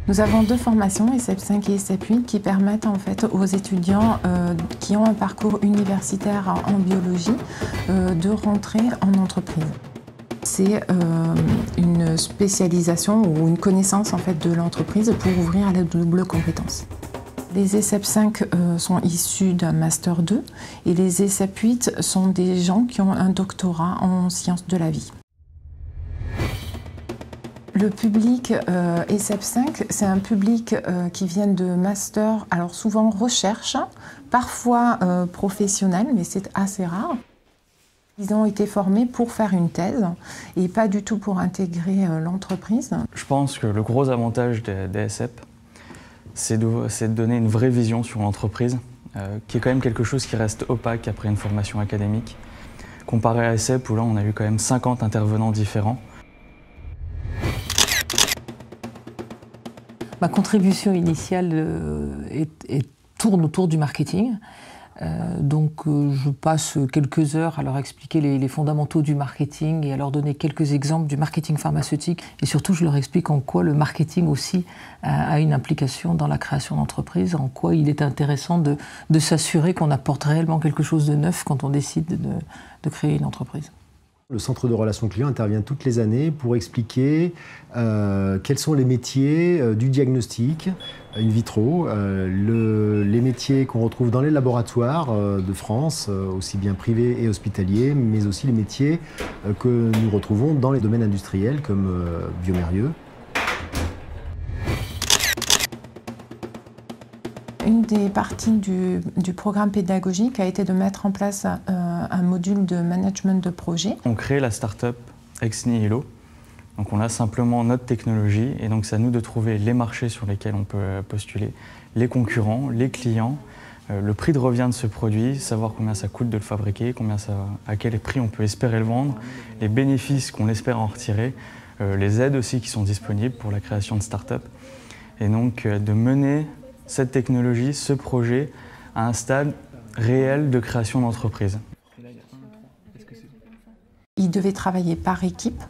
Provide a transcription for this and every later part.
Nous avons deux formations, ESSEP 5 et ESSEP 8, qui permettent en fait aux étudiants qui ont un parcours universitaire en biologie de rentrer en entreprise. C'est une spécialisation ou une connaissance en fait de l'entreprise pour ouvrir à la double compétence. Les ESSEP 5 sont issus d'un Master 2 et les ESSEP 8 sont des gens qui ont un doctorat en sciences de la vie. Le public ESSEP 5, c'est un public qui vient de master, alors souvent recherche, parfois professionnel, mais c'est assez rare. Ils ont été formés pour faire une thèse et pas du tout pour intégrer l'entreprise. Je pense que le gros avantage des ESSEP, c'est de donner une vraie vision sur l'entreprise, qui est quand même quelque chose qui reste opaque après une formation académique. Comparé à ESSEP, où là on a eu quand même 50 intervenants différents. Ma contribution initiale tourne autour du marketing. Je passe quelques heures à leur expliquer les fondamentaux du marketing et à leur donner quelques exemples du marketing pharmaceutique. Et surtout, je leur explique en quoi le marketing aussi a une implication dans la création d'entreprise, en quoi il est intéressant de s'assurer qu'on apporte réellement quelque chose de neuf quand on décide de créer une entreprise. Le centre de relations clients intervient toutes les années pour expliquer quels sont les métiers du diagnostic in vitro, les métiers qu'on retrouve dans les laboratoires de France, aussi bien privés et hospitaliers, mais aussi les métiers que nous retrouvons dans les domaines industriels comme Biomérieux. Une des parties du programme pédagogique a été de mettre en place un module de management de projet. On crée la start-up ex nihilo. Donc on a simplement notre technologie et donc c'est à nous de trouver les marchés sur lesquels on peut postuler, les concurrents, les clients, le prix de revient de ce produit, savoir combien ça coûte de le fabriquer, à quel prix on peut espérer le vendre, les bénéfices qu'on espère en retirer, les aides aussi qui sont disponibles pour la création de start-up. Et donc de mener cette technologie, ce projet, à un stade réel de création d'entreprise. Ils devaient travailler par équipe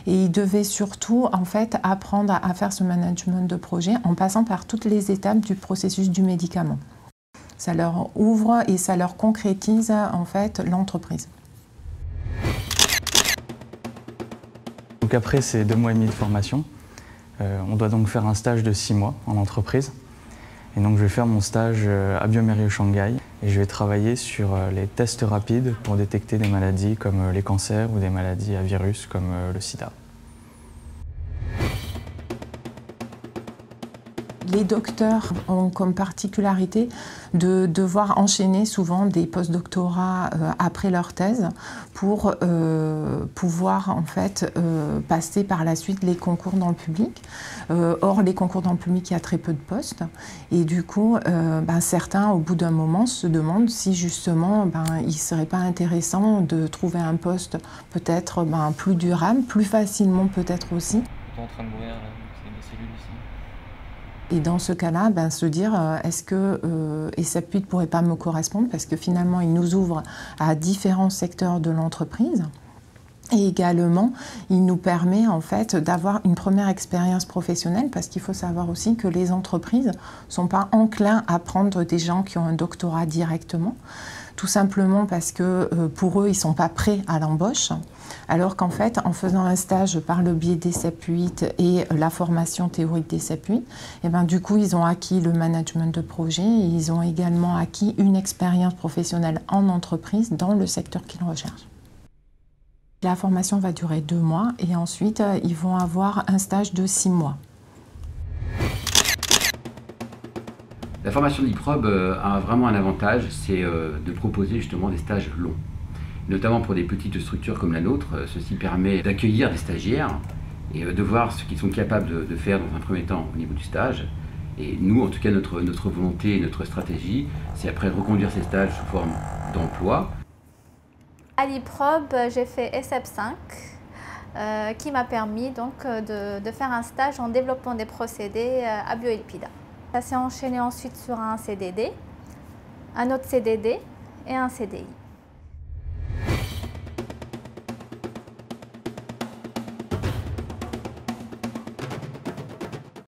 et ils devaient surtout en fait, apprendre à faire ce management de projet en passant par toutes les étapes du processus du médicament. Ça leur ouvre et ça leur concrétise en fait, l'entreprise. Donc après ces 2 mois et demi de formation, on doit donc faire un stage de 6 mois en entreprise. Et donc je vais faire mon stage à Biomérieux Shanghai et je vais travailler sur les tests rapides pour détecter des maladies comme les cancers ou des maladies à virus comme le sida. Les docteurs ont comme particularité de devoir enchaîner souvent des post-doctorats après leur thèse pour pouvoir en fait passer par la suite les concours dans le public. Or, les concours dans le public, il y a très peu de postes et du coup, certains au bout d'un moment se demandent si justement il ne serait pas intéressant de trouver un poste peut-être plus durable, plus facilement peut-être aussi. En train de mourir, c'est des cellules ici. Et dans ce cas-là, se dire est-ce que ESSEP 8 ne pourrait pas me correspondre parce que finalement, il nous ouvre à différents secteurs de l'entreprise. Et également, il nous permet en fait d'avoir une première expérience professionnelle parce qu'il faut savoir aussi que les entreprises ne sont pas enclins à prendre des gens qui ont un doctorat directement, tout simplement parce que pour eux, ils ne sont pas prêts à l'embauche. Alors qu'en fait, en faisant un stage par le biais d'ESSEP 8 et la formation théorique d'ESSEP 8, du coup, ils ont acquis le management de projet et ils ont également acquis une expérience professionnelle en entreprise dans le secteur qu'ils recherchent. La formation va durer 2 mois et ensuite, ils vont avoir un stage de 6 mois. La formation d'IPROB a vraiment un avantage, c'est de proposer justement des stages longs. Notamment pour des petites structures comme la nôtre, ceci permet d'accueillir des stagiaires et de voir ce qu'ils sont capables de faire dans un premier temps au niveau du stage. Et nous, en tout cas, notre volonté et notre stratégie, c'est après reconduire ces stages sous forme d'emploi. À l'IPROB, j'ai fait ESSEP 5 qui m'a permis donc de faire un stage en développement des procédés à Bioelpida. Ça s'est enchaîné ensuite sur un CDD, un autre CDD et un CDI.